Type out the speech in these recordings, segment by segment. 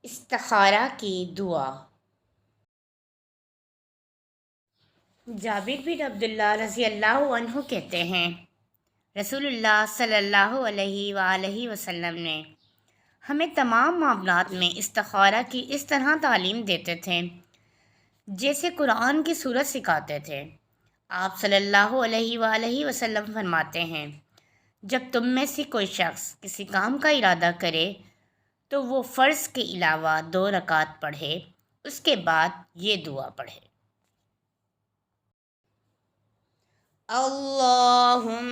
استخارہ کی دعا۔ جابر بن عبداللہ رضی اللہ عنہ کہتے ہیں، رسول اللہ صلی اللہ علیہ وآلہ وسلم نے ہمیں تمام معاملات میں استخارہ کی اس طرح تعلیم دیتے تھے جیسے قرآن کی سورت سکھاتے تھے۔ آپ صلی اللہ علیہ وآلہ وسلم فرماتے ہیں، جب تم میں سے کوئی شخص کسی کام کا ارادہ کرے تو وہ فرض کے علاوہ 2 رکعت پڑھے، اس کے بعد یہ دعا پڑھے: اللہم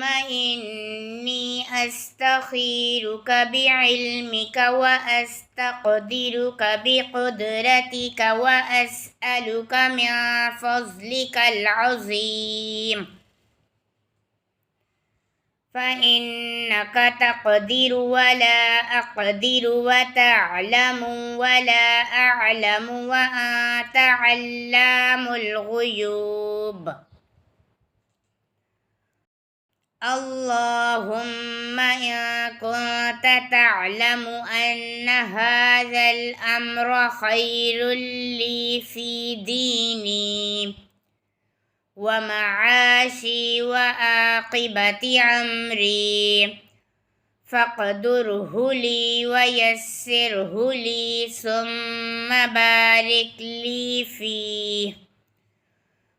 انی استخیرک بعلمک واستقدرک بقدرتک واسألک من فضلک العظیم فإنك تقدر ولا أقدر وتعلم ولا أعلم وأنت علام الغيوب اللهم إن كنت تعلم أن هذا الأمر خير لي في ديني ومعاشي وعاقبة أمري فاقدره لي ويسره لي ثم بارك لي فيه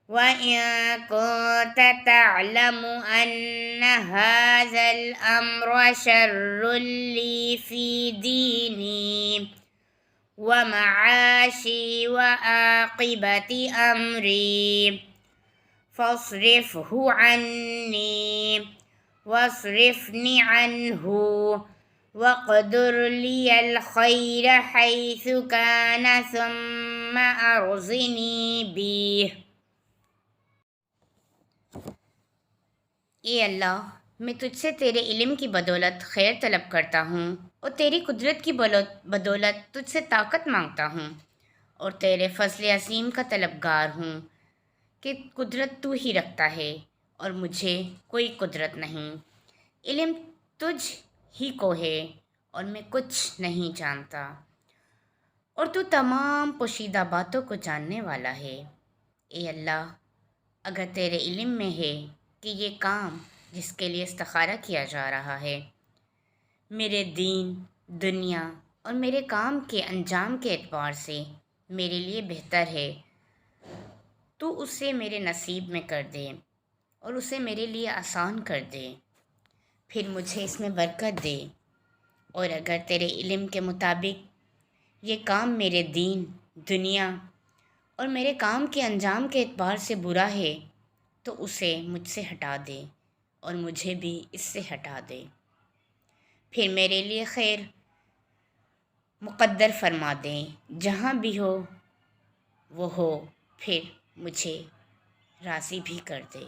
وإن كنت تعلم أن هذا الأمر شر لي في ديني ومعاشي وعاقبة أمري فاصرفه عني واصرفني عنه واقدر لي الخير حيث كان ثم أرزني به۔ اے اللہ، میں تجھ سے تیرے علم کی بدولت خیر طلب کرتا ہوں اور تیری قدرت کی بدولت تجھ سے طاقت مانگتا ہوں اور تیرے فضل عظیم کا طلبگار ہوں کہ قدرت تو ہی رکھتا ہے اور مجھے کوئی قدرت نہیں۔ علم تجھ ہی کو ہے اور میں کچھ نہیں جانتا، اور تو تمام پوشیدہ باتوں کو جاننے والا ہے۔ اے اللہ، اگر تیرے علم میں ہے کہ یہ کام جس کے لیے استخارہ کیا جا رہا ہے میرے دین، دنیا اور میرے کام کے انجام کے اعتبار سے میرے لیے بہتر ہے، تو اسے میرے نصیب میں کر دے اور اسے میرے لیے آسان کر دے، پھر مجھے اس میں برکت دے۔ اور اگر تیرے علم کے مطابق یہ کام میرے دین، دنیا اور میرے کام کے انجام کے اعتبار سے برا ہے تو اسے مجھ سے ہٹا دے اور مجھے بھی اس سے ہٹا دے، پھر میرے لیے خیر مقدر فرما دیں، جہاں بھی ہو وہ ہو، پھر مجھے راضی بھی کر دے۔